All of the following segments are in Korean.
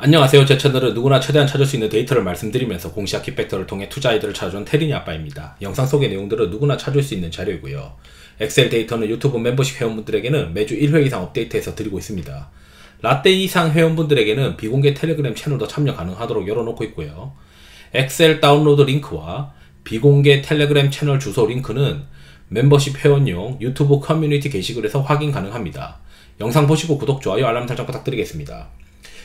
안녕하세요. 제 채널은 누구나 최대한 찾을 수 있는 데이터를 말씀드리면서 공시학 키팩터를 통해 투자 아이디어를 찾아준 테린이 아빠입니다. 영상 속의 내용들은 누구나 찾을 수 있는 자료이고요. 엑셀 데이터는 유튜브 멤버십 회원분들에게는 매주 1회 이상 업데이트해서 드리고 있습니다. 라떼 이상 회원분들에게는 비공개 텔레그램 채널도 참여 가능하도록 열어놓고 있고요. 엑셀 다운로드 링크와 비공개 텔레그램 채널 주소 링크는 멤버십 회원용 유튜브 커뮤니티 게시글에서 확인 가능합니다. 영상 보시고 구독, 좋아요, 알람 설정 부탁드리겠습니다.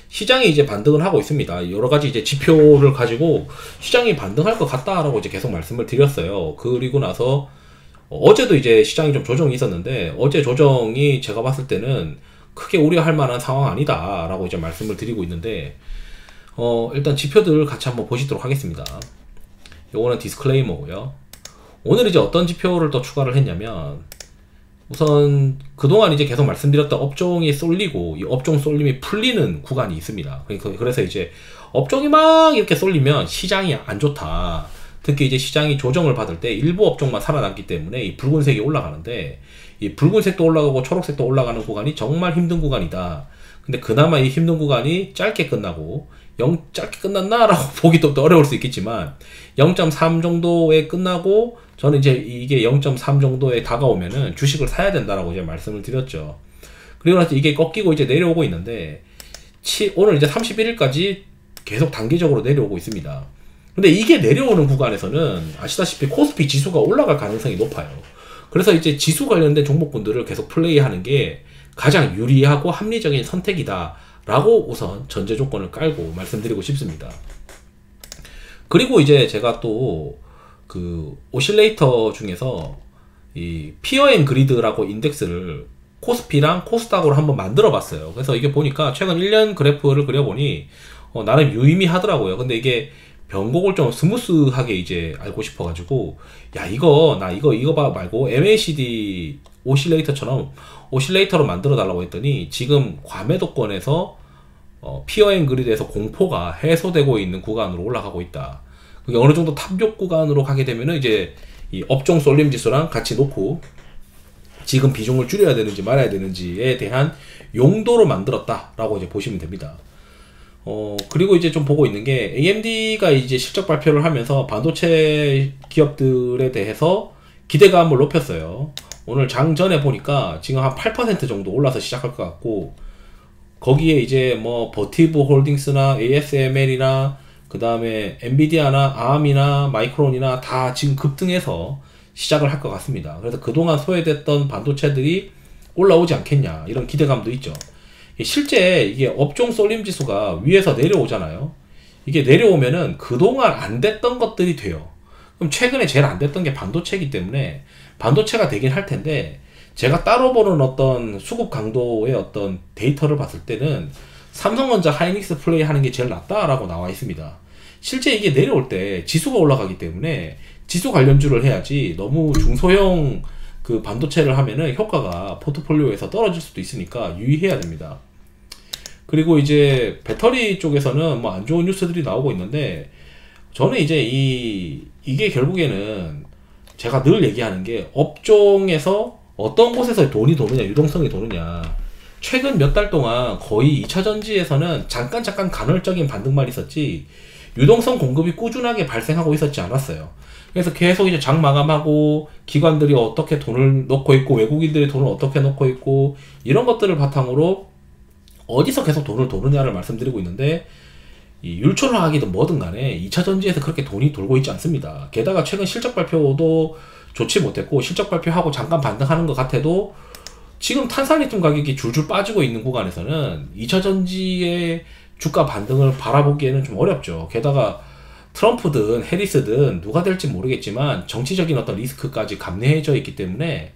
시장이 이제 반등을 하고 있습니다. 여러가지 이제 지표를 가지고 시장이 반등할 것 같다라고 이제 계속 말씀을 드렸어요. 그리고 나서 어제도 이제 시장이 좀 조정이 있었는데, 어제 조정이 제가 봤을 때는 크게 우려할 만한 상황 아니다 라고 이제 말씀을 드리고 있는데, 일단 지표들 같이 한번 보시도록 하겠습니다. 요거는 디스클레이머고요. 오늘 이제 어떤 지표를 또 추가를 했냐면, 우선 그동안 이제 계속 말씀드렸던 업종이 쏠리고 이 업종 쏠림이 풀리는 구간이 있습니다. 그래서 이제 업종이 막 이렇게 쏠리면 시장이 안 좋다. 특히 이제 시장이 조정을 받을 때 일부 업종만 살아남기 때문에 이 붉은색이 올라가는데, 이 붉은색도 올라가고 초록색도 올라가는 구간이 정말 힘든 구간이다. 근데 그나마 이 힘든 구간이 짧게 끝나고, 짧게 끝났나? 라고 보기도 또 어려울 수 있겠지만 0.3 정도에 끝나고, 저는 이제 이게 0.3 정도에 다가오면은 주식을 사야 된다라고 이제 말씀을 드렸죠. 그리고 나서 이게 꺾이고 이제 내려오고 있는데, 오늘 이제 31일까지 계속 단기적으로 내려오고 있습니다. 근데 이게 내려오는 구간에서는 아시다시피 코스피 지수가 올라갈 가능성이 높아요. 그래서 이제 지수 관련된 종목군들을 계속 플레이하는 게 가장 유리하고 합리적인 선택이다 라고 우선 전제 조건을 깔고 말씀드리고 싶습니다. 그리고 이제 제가 또 그 오실레이터 중에서 이 피어 앤 그리드라고 인덱스를 코스피랑 코스닥으로 한번 만들어 봤어요. 그래서 이게 보니까 최근 1년 그래프를 그려보니 나름 유의미하더라고요. 근데 이게 변곡을 좀 스무스하게 이제 알고 싶어가지고, 야, 이거 봐 말고 MACD 오실레이터처럼 오실레이터로 만들어 달라고 했더니, 지금 과매도권에서 피어 앤 그리드에서 공포가 해소되고 있는 구간으로 올라가고 있다. 그게 어느 정도 탑력 구간으로 가게 되면은 이제 이 업종 쏠림 지수랑 같이 놓고 지금 비중을 줄여야 되는지 말아야 되는지에 대한 용도로 만들었다라고 이제 보시면 됩니다. 그리고 이제 좀 보고 있는 게, AMD가 이제 실적 발표를 하면서 반도체 기업들에 대해서 기대감을 높였어요. 오늘 장전에 보니까 지금 한 8% 정도 올라서 시작할 것 같고, 거기에 이제 뭐 버티브 홀딩스나 ASML이나 그 다음에 엔비디아나 아암이나 마이크론이나 다 지금 급등해서 시작을 할 것 같습니다. 그래서 그동안 소외됐던 반도체들이 올라오지 않겠냐, 이런 기대감도 있죠. 실제 이게 업종 쏠림 지수가 위에서 내려오잖아요. 이게 내려오면은 그동안 안 됐던 것들이 돼요. 그럼 최근에 제일 안 됐던 게 반도체이기 때문에 반도체가 되긴 할 텐데, 제가 따로 보는 어떤 수급 강도의 어떤 데이터를 봤을 때는 삼성전자, 하이닉스 플레이 하는 게 제일 낫다라고 나와 있습니다. 실제 이게 내려올 때 지수가 올라가기 때문에 지수 관련주를 해야지, 너무 중소형 그 반도체를 하면은 효과가 포트폴리오에서 떨어질 수도 있으니까 유의해야 됩니다. 그리고 이제 배터리 쪽에서는 뭐 안 좋은 뉴스들이 나오고 있는데, 저는 이제 이게 결국에는 제가 늘 얘기하는 게, 업종에서 어떤 곳에서 돈이 도느냐, 유동성이 도느냐. 최근 몇 달 동안 거의 2차전지에서는 잠깐 간헐적인 반등만 있었지, 유동성 공급이 꾸준하게 발생하고 있었지 않았어요. 그래서 계속 이제 장 마감하고, 기관들이 어떻게 돈을 넣고 있고, 외국인들이 돈을 어떻게 넣고 있고, 이런 것들을 바탕으로 어디서 계속 돈을 도느냐를 말씀드리고 있는데, 이 율촌을 하기든 뭐든 간에 2차전지에서 그렇게 돈이 돌고 있지 않습니다. 게다가 최근 실적 발표도 좋지 못했고, 실적 발표하고 잠깐 반등하는 것 같아도 지금 탄산리튬 가격이 줄줄 빠지고 있는 구간에서는 2차전지의 주가 반등을 바라보기에는 좀 어렵죠. 게다가 트럼프든 해리스든 누가 될지 모르겠지만 정치적인 어떤 리스크까지 감내해져 있기 때문에,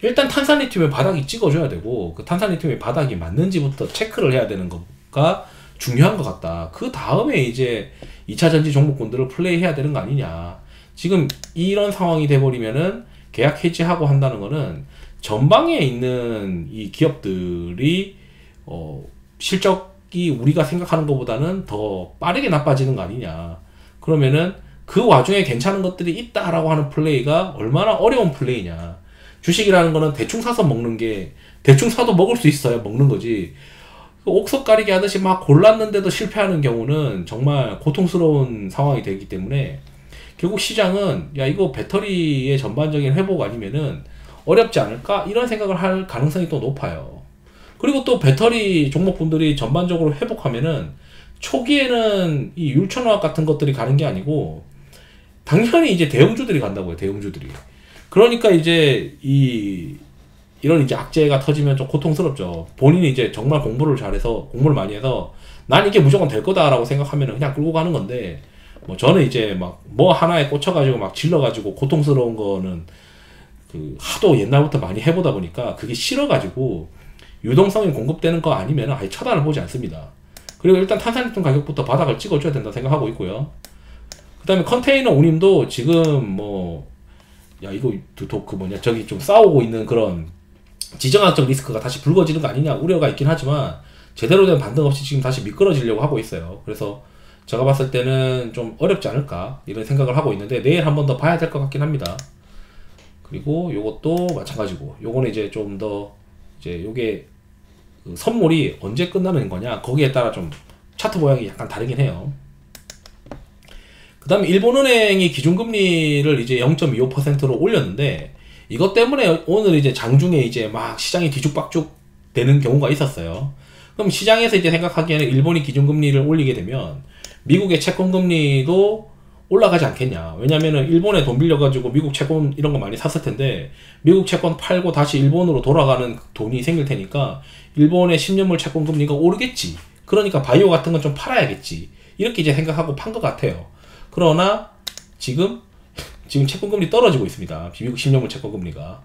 일단 탄산리튬의 바닥이 찍어줘야 되고, 그 탄산리튬의 바닥이 맞는지부터 체크를 해야 되는 거가 중요한 것 같다. 그 다음에 이제 2차전지 종목군들을 플레이해야 되는 거 아니냐. 지금 이런 상황이 돼버리면은 계약 해지하고 한다는 거는 전방에 있는 이 기업들이 실적이 우리가 생각하는 것보다는 더 빠르게 나빠지는 거 아니냐. 그러면은 그 와중에 괜찮은 것들이 있다라고 하는 플레이가 얼마나 어려운 플레이냐. 주식이라는 거는 대충 사서 먹는 게, 대충 사도 먹을 수 있어야 먹는 거지, 옥석 가리기 하듯이 막 골랐는데도 실패하는 경우는 정말 고통스러운 상황이 되기 때문에 결국 시장은 야 이거 배터리의 전반적인 회복 아니면은 어렵지 않을까 이런 생각을 할 가능성이 또 높아요. 그리고 또 배터리 종목분들이 전반적으로 회복하면은 초기에는 이 율천화학 같은 것들이 가는 게 아니고 당연히 이제 대형주들이 간다고요. 대형주들이. 그러니까 이제 이런 이제 악재가 터지면 좀 고통스럽죠. 본인이 이제 정말 공부를 잘해서 공부를 많이 해서 난 이게 무조건 될 거다라고 생각하면 그냥 끌고 가는 건데 뭐 저는 이제 막 뭐 하나에 꽂혀가지고 막 질러가지고 고통스러운 거는 그 하도 옛날부터 많이 해보다 보니까 그게 싫어가지고 유동성이 공급되는 거 아니면 아예 쳐다를 보지 않습니다. 그리고 일단 탄산유통 가격부터 바닥을 찍어줘야 된다 생각하고 있고요. 그 다음에 컨테이너 운임도 지금 뭐 야 이거 그 뭐냐 저기 좀 싸우고 있는 그런 지정학적 리스크가 다시 불거지는 거 아니냐 우려가 있긴 하지만 제대로 된 반등 없이 지금 다시 미끄러지려고 하고 있어요. 그래서 제가 봤을 때는 좀 어렵지 않을까 이런 생각을 하고 있는데 내일 한 번 더 봐야 될 것 같긴 합니다. 그리고 요것도 마찬가지고 요거는 이제 좀 더 이제 요게 그 선물이 언제 끝나는 거냐 거기에 따라 좀 차트 모양이 약간 다르긴 해요. 그 다음에 일본은행이 기준금리를 이제 0.25%로 올렸는데 이것 때문에 오늘 이제 장중에 이제 막 시장이 뒤죽박죽 되는 경우가 있었어요. 그럼 시장에서 이제 생각하기에는 일본이 기준금리를 올리게 되면 미국의 채권금리도 올라가지 않겠냐. 왜냐면은 일본에 돈 빌려가지고 미국 채권 이런 거 많이 샀을 텐데 미국 채권 팔고 다시 일본으로 돌아가는 돈이 생길 테니까 일본의 10년물 채권금리가 오르겠지. 그러니까 바이오 같은 건 좀 팔아야겠지. 이렇게 이제 생각하고 판 것 같아요. 그러나 지금 채권금리 떨어지고 있습니다. 미국 10년물 채권금리가.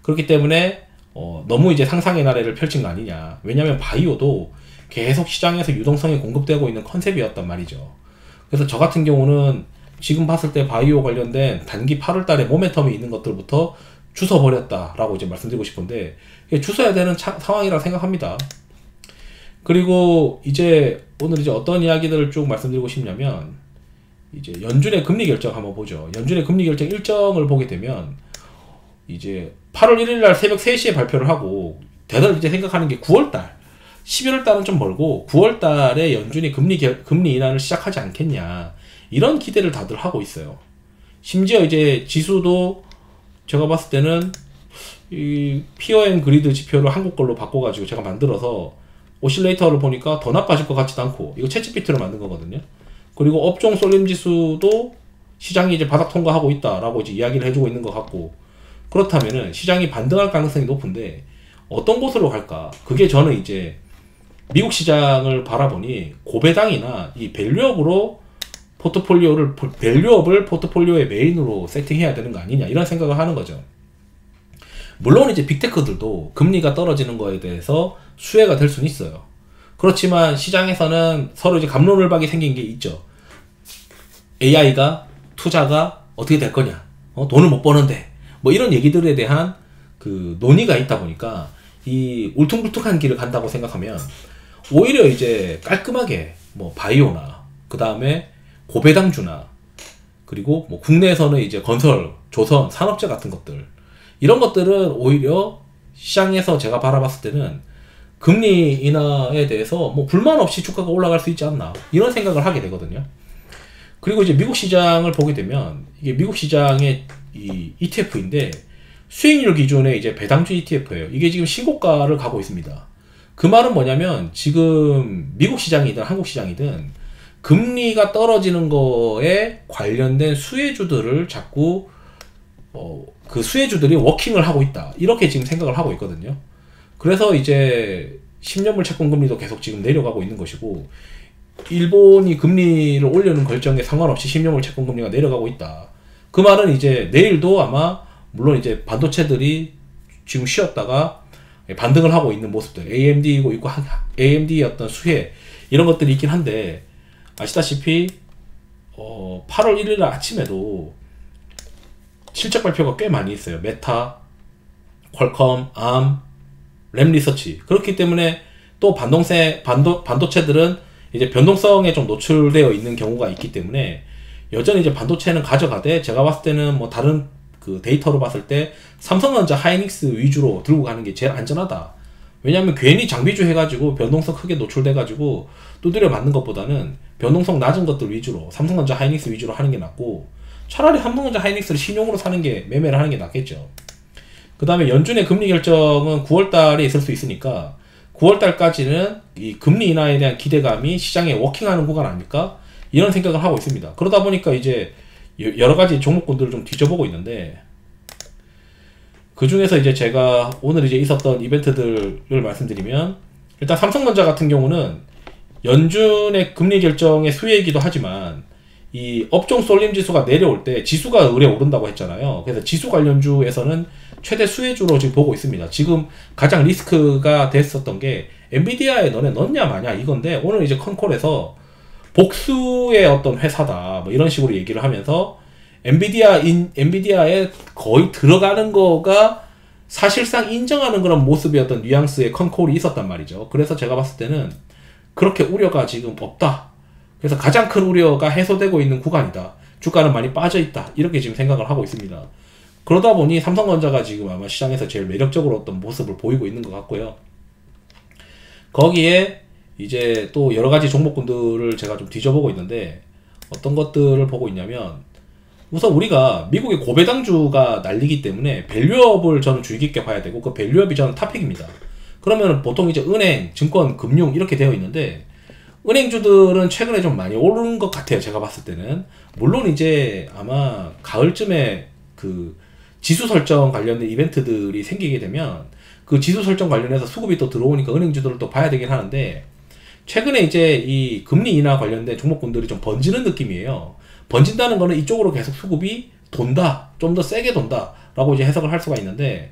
그렇기 때문에 너무 이제 상상의 나래를 펼친 거 아니냐. 왜냐면 바이오도 계속 시장에서 유동성이 공급되고 있는 컨셉이었단 말이죠. 그래서 저 같은 경우는 지금 봤을 때 바이오 관련된 단기 8월달에 모멘텀이 있는 것들부터 주워버렸다라고 이제 말씀드리고 싶은데 주워야 되는 상황이라 생각합니다. 그리고 이제 오늘 이제 어떤 이야기들을 쭉 말씀드리고 싶냐면 이제 연준의 금리 결정 한번 보죠. 연준의 금리 결정 일정을 보게 되면 이제 8월 1일 날 새벽 3시에 발표를 하고 대단히 이제 생각하는 게 9월달 11월 달은 좀 멀고 9월 달에 연준이 금리 인하를 시작하지 않겠냐 이런 기대를 다들 하고 있어요. 심지어 이제 지수도 제가 봤을 때는 이 피어 앤 그리드 지표를 한국 걸로 바꿔가지고 제가 만들어서 오실레이터를 보니까 더 나빠질 것 같지도 않고 이거 챗GPT로 만든 거거든요. 그리고 업종 쏠림 지수도 시장이 이제 바닥 통과하고 있다라고 이제 이야기를 해주고 있는 것 같고 그렇다면은 시장이 반등할 가능성이 높은데 어떤 곳으로 갈까? 그게 저는 이제 미국 시장을 바라보니 고배당이나 이 밸류업을 포트폴리오의 메인으로 세팅해야 되는 거 아니냐 이런 생각을 하는 거죠. 물론 이제 빅테크들도 금리가 떨어지는 거에 대해서 수혜가 될 수는 있어요. 그렇지만 시장에서는 서로 이제 갑론을박이 생긴 게 있죠. AI가 투자가 어떻게 될 거냐, 돈을 못 버는데 뭐 이런 얘기들에 대한 그 논의가 있다 보니까 이 울퉁불퉁한 길을 간다고 생각하면 오히려 이제 깔끔하게 뭐 바이오나 그 다음에 고배당주나 그리고 뭐 국내에서는 이제 건설, 조선, 산업재 같은 것들 이런 것들은 오히려 시장에서 제가 바라봤을 때는 금리 인하에 대해서 뭐 불만 없이 주가가 올라갈 수 있지 않나 이런 생각을 하게 되거든요. 그리고 이제 미국 시장을 보게 되면 이게 미국 시장의 이 ETF인데 수익률 기준의 이제 배당주 ETF예요. 이게 지금 신고가를 가고 있습니다. 그 말은 뭐냐면 지금 미국 시장이든 한국 시장이든 금리가 떨어지는 거에 관련된 수혜주들을 자꾸 그 수혜주들이 워킹을 하고 있다 이렇게 지금 생각을 하고 있거든요. 그래서 이제 10년물 채권금리도 계속 지금 내려가고 있는 것이고 일본이 금리를 올리는 결정에 상관없이 10년물 채권금리가 내려가고 있다. 그 말은 이제 내일도 아마 물론 이제 반도체들이 지금 쉬었다가 반등을 하고 있는 모습들 AMD이고 있고 AMD의 어떤 수혜 이런 것들이 있긴 한데 아시다시피 8월 1일 아침에도 실적 발표가 꽤 많이 있어요. 메타, 퀄컴, 암, 램리서치. 그렇기 때문에 또 반도체들은 이제 변동성에 좀 노출되어 있는 경우가 있기 때문에 여전히 이제 반도체는 가져가되 제가 봤을 때는 뭐 다른 그 데이터로 봤을 때 삼성전자, 하이닉스 위주로 들고 가는 게 제일 안전하다. 왜냐하면 괜히 장비주 해가지고 변동성 크게 노출돼가지고 두드려 맞는 것보다는 변동성 낮은 것들 위주로 삼성전자 하이닉스 위주로 하는 게 낫고, 차라리 삼성전자 하이닉스를 신용으로 사는 게, 매매를 하는 게 낫겠죠. 그 다음에 연준의 금리 결정은 9월달에 있을 수 있으니까 9월달까지는 이 금리 인하에 대한 기대감이 시장에 워킹하는 구간 아닐까, 이런 생각을 하고 있습니다. 그러다 보니까 이제 여러가지 종목군들을 좀 뒤져보고 있는데, 그 중에서 이제 제가 오늘 이제 있었던 이벤트들을 말씀드리면, 일단 삼성전자 같은 경우는 연준의 금리 결정의 수혜이기도 하지만 이 업종 쏠림 지수가 내려올 때 지수가 오래 오른다고 했잖아요. 그래서 지수 관련주에서는 최대 수혜주로 지금 보고 있습니다. 지금 가장 리스크가 됐었던 게 엔비디아에 너네 넣냐 마냐 이건데, 오늘 이제 컨콜에서 복수의 어떤 회사다 뭐 이런 식으로 얘기를 하면서 엔비디아에 거의 들어가는 거가 사실상 인정하는 그런 모습이었던 뉘앙스의 컨콜이 있었단 말이죠. 그래서 제가 봤을 때는 그렇게 우려가 지금 없다. 그래서 가장 큰 우려가 해소되고 있는 구간이다. 주가는 많이 빠져있다. 이렇게 지금 생각을 하고 있습니다. 그러다 보니 삼성전자가 지금 아마 시장에서 제일 매력적으로 어떤 모습을 보이고 있는 것 같고요. 거기에 이제 또 여러가지 종목군들을 제가 좀 뒤져보고 있는데, 어떤 것들을 보고 있냐면, 우선 우리가 미국의 고배당주가 날리기 때문에 밸류업을 저는 주의 깊게 봐야 되고, 그 밸류업이 저는 탑픽입니다. 그러면 보통 이제 은행, 증권, 금융 이렇게 되어 있는데, 은행주들은 최근에 좀 많이 오른 것 같아요. 제가 봤을 때는. 물론 이제 아마 가을쯤에 그 지수 설정 관련된 이벤트들이 생기게 되면 그 지수 설정 관련해서 수급이 또 들어오니까 은행주들을 또 봐야 되긴 하는데, 최근에 이제 이 금리 인하 관련된 종목군들이 좀 번지는 느낌이에요. 번진다는 거는 이쪽으로 계속 수급이 돈다, 좀 더 세게 돈다 라고 이제 해석을 할 수가 있는데,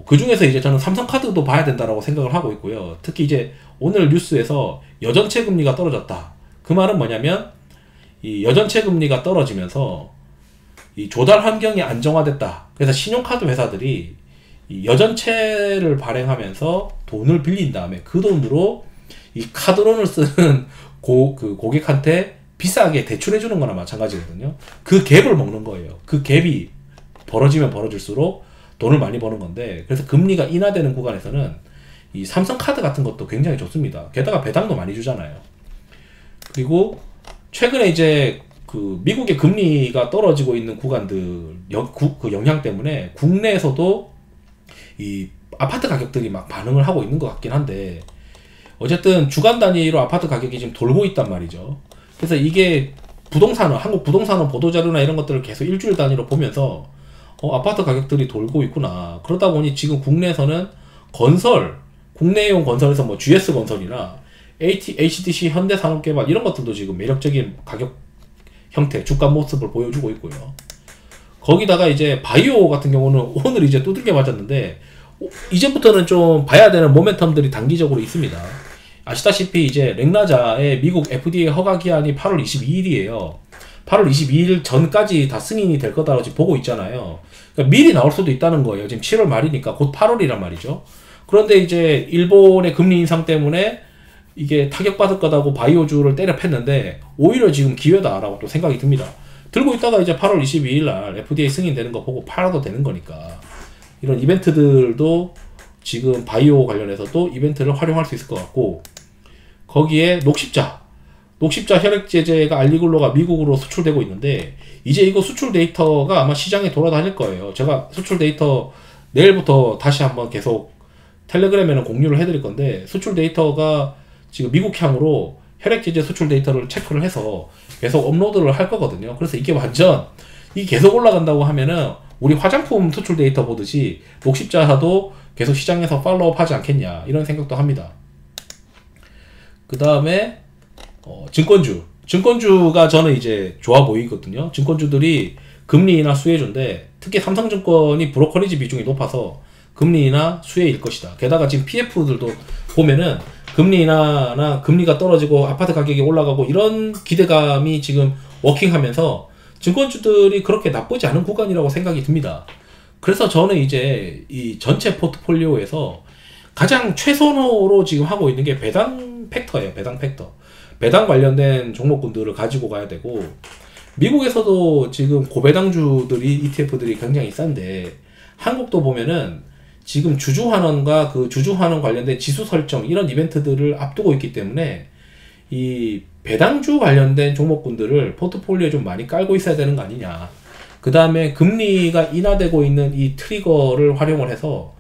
그 중에서 이제 저는 삼성카드도 봐야 된다라고 생각을 하고 있고요. 특히 이제 오늘 뉴스에서 여전체 금리가 떨어졌다. 그 말은 뭐냐면, 이 여전체 금리가 떨어지면서 이 조달 환경이 안정화됐다. 그래서 신용카드 회사들이 이 여전체를 발행하면서 돈을 빌린 다음에 그 돈으로 이 카드론을 쓰는 고객한테 비싸게 대출해주는 거나 마찬가지거든요. 그 갭을 먹는 거예요. 그 갭이 벌어지면 벌어질수록 돈을 많이 버는 건데, 그래서 금리가 인하되는 구간에서는 이 삼성카드 같은 것도 굉장히 좋습니다. 게다가 배당도 많이 주잖아요. 그리고 최근에 이제 그 미국의 금리가 떨어지고 있는 구간들 그 영향 때문에 국내에서도 이 아파트 가격들이 막 반응을 하고 있는 것 같긴 한데, 어쨌든 주간 단위로 아파트 가격이 지금 돌고 있단 말이죠. 그래서 이게 부동산은, 한국 부동산은 보도자료나 이런 것들을 계속 일주일 단위로 보면서 아파트 가격들이 돌고 있구나. 그러다 보니 지금 국내에서는 건설, 국내용 건설에서 뭐 GS건설이나 HDC 현대산업개발 이런 것들도 지금 매력적인 가격 형태, 주가 모습을 보여주고 있고요. 거기다가 이제 바이오 같은 경우는 오늘 이제 두들겨 맞았는데, 이제부터는 좀 봐야 되는 모멘텀들이 단기적으로 있습니다. 아시다시피 이제 렉나자의 미국 FDA 허가 기한이 8월 22일이에요. 8월 22일 전까지 다 승인이 될 거다라고 지금 보고 있잖아요. 그러니까 미리 나올 수도 있다는 거예요. 지금 7월 말이니까 곧 8월이란 말이죠. 그런데 이제 일본의 금리 인상 때문에 이게 타격받을 거다고 바이오주를 때려 팼는데, 오히려 지금 기회다라고 또 생각이 듭니다. 들고 있다가 이제 8월 22일 날 FDA 승인되는 거 보고 팔아도 되는 거니까, 이런 이벤트들도 지금 바이오 관련해서도 이벤트를 활용할 수 있을 것 같고, 거기에 녹십자 혈액제제가 알리글로가 미국으로 수출되고 있는데, 이제 이거 수출 데이터가 아마 시장에 돌아다닐 거예요. 제가 수출 데이터 내일부터 다시 한번 계속 텔레그램에는 공유를 해드릴 건데, 수출 데이터가 지금 미국향으로 혈액제제 수출 데이터를 체크를 해서 계속 업로드를 할 거거든요. 그래서 이게 완전, 이게 계속 올라간다고 하면은 우리 화장품 수출 데이터 보듯이 녹십자도 계속 시장에서 팔로우업 하지 않겠냐, 이런 생각도 합니다. 그 다음에 증권주가 저는 이제 좋아 보이거든요. 증권주들이 금리 인하 수혜주인데, 특히 삼성증권이 브로커리지 비중이 높아서 금리 인하 수혜일 것이다. 게다가 지금 PF들도 보면은 금리 인하나 금리가 떨어지고 아파트 가격이 올라가고 이런 기대감이 지금 워킹하면서 증권주들이 그렇게 나쁘지 않은 구간이라고 생각이 듭니다. 그래서 저는 이제 이 전체 포트폴리오에서 가장 최선호로 지금 하고 있는 게 배당 팩터예요. 배당 팩터. 배당 관련된 종목군들을 가지고 가야 되고, 미국에서도 지금 고배당주들이 ETF들이 굉장히 싼데, 한국도 보면은 지금 주주환원과 그 주주환원 관련된 지수 설정 이런 이벤트들을 앞두고 있기 때문에 이 배당주 관련된 종목군들을 포트폴리오에 좀 많이 깔고 있어야 되는 거 아니냐. 그 다음에 금리가 인하되고 있는 이 트리거를 활용을 해서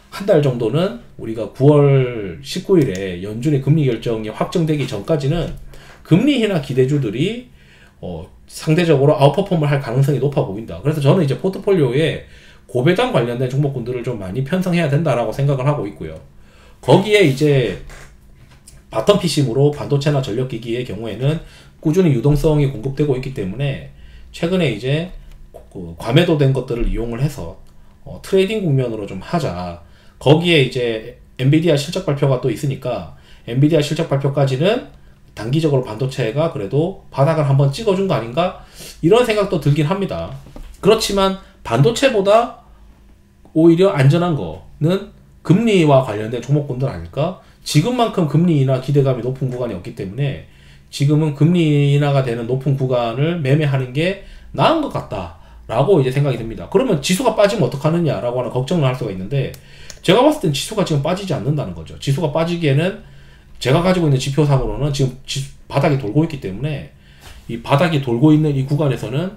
한 달 정도는 우리가 9월 19일에 연준의 금리 결정이 확정되기 전까지는 금리 인하 기대주들이 상대적으로 아웃퍼폼을 할 가능성이 높아 보인다. 그래서 저는 이제 포트폴리오에 고배당 관련된 종목군들을 좀 많이 편성해야 된다라고 생각을 하고 있고요. 거기에 이제 바텀 피심으로 반도체나 전력기기의 경우에는 꾸준히 유동성이 공급되고 있기 때문에 최근에 이제 과매도된 것들을 이용을 해서 트레이딩 국면으로 좀 하자. 거기에 이제 엔비디아 실적 발표가 또 있으니까 엔비디아 실적 발표까지는 단기적으로 반도체가 그래도 바닥을 한번 찍어준 거 아닌가? 이런 생각도 들긴 합니다. 그렇지만 반도체보다 오히려 안전한 거는 금리와 관련된 종목군들 아닐까? 지금만큼 금리 인하 기대감이 높은 구간이 없기 때문에 지금은 금리 인하가 되는 높은 구간을 매매하는 게 나은 것 같다라고 이제 생각이 듭니다. 그러면 지수가 빠지면 어떡하느냐라고 하는 걱정을 할 수가 있는데 제가 봤을 땐 지수가 지금 빠지지 않는다는 거죠. 지수가 빠지기에는 제가 가지고 있는 지표상으로는 지금 바닥이 돌고 있기 때문에 이 바닥이 돌고 있는 이 구간에서는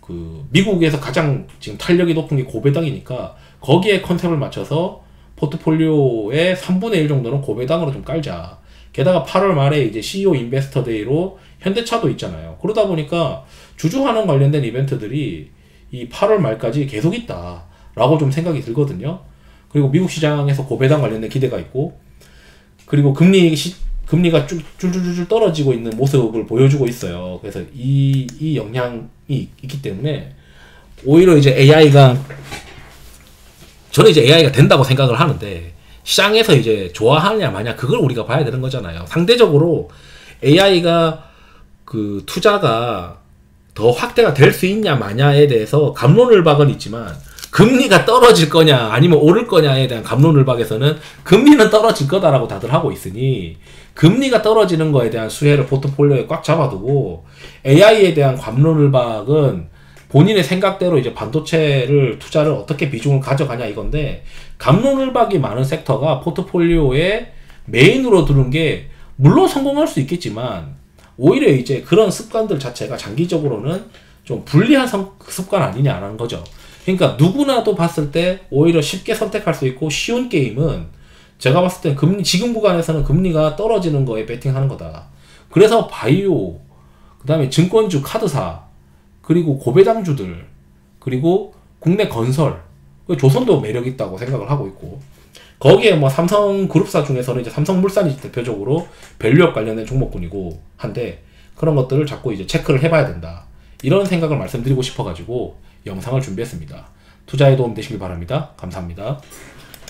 그 미국에서 가장 지금 탄력이 높은 게 고배당이니까 거기에 컨셉을 맞춰서 포트폴리오의 3분의 1 정도는 고배당으로 좀 깔자. 게다가 8월 말에 이제 CEO 인베스터 데이로 현대차도 있잖아요. 그러다 보니까 주주환원 관련된 이벤트들이 이 8월 말까지 계속 있다라고 좀 생각이 들거든요. 그리고 미국 시장에서 고배당 관련된 기대가 있고, 그리고 금리가 줄줄줄 떨어지고 있는 모습을 보여주고 있어요. 그래서 이 영향이 있기 때문에 오히려 이제 저는 이제 AI가 된다고 생각을 하는데 시장에서 이제 좋아하느냐 마냐 그걸 우리가 봐야 되는 거잖아요. 상대적으로 AI가 그 투자가 더 확대가 될 수 있냐 마냐에 대해서 갑론을박은 있지만 금리가 떨어질 거냐 아니면 오를 거냐에 대한 갑론을박에서는 금리는 떨어질 거다라고 다들 하고 있으니 금리가 떨어지는 거에 대한 수혜를 포트폴리오에 꽉 잡아두고 AI에 대한 갑론을박은 본인의 생각대로 이제 반도체를 투자를 어떻게 비중을 가져가냐 이건데 갑론을박이 많은 섹터가 포트폴리오에 메인으로 두는 게 물론 성공할 수 있겠지만 오히려 이제 그런 습관들 자체가 장기적으로는 좀 불리한 습관 아니냐라는 거죠. 그러니까 누구나도 봤을 때 오히려 쉽게 선택할 수 있고 쉬운 게임은 제가 봤을 때 지금 구간에서는 금리가 떨어지는 거에 베팅하는 거다. 그래서 바이오, 그 다음에 증권주, 카드사, 그리고 고배당주들, 그리고 국내 건설, 조선도 매력 있다고 생각을 하고 있고, 거기에 뭐 삼성그룹사 중에서는 이제 삼성물산이 대표적으로 밸류업 관련된 종목군이고 한데 그런 것들을 자꾸 이제 체크를 해봐야 된다. 이런 생각을 말씀드리고 싶어가지고 영상을 준비했습니다. 투자에 도움 되시길 바랍니다. 감사합니다.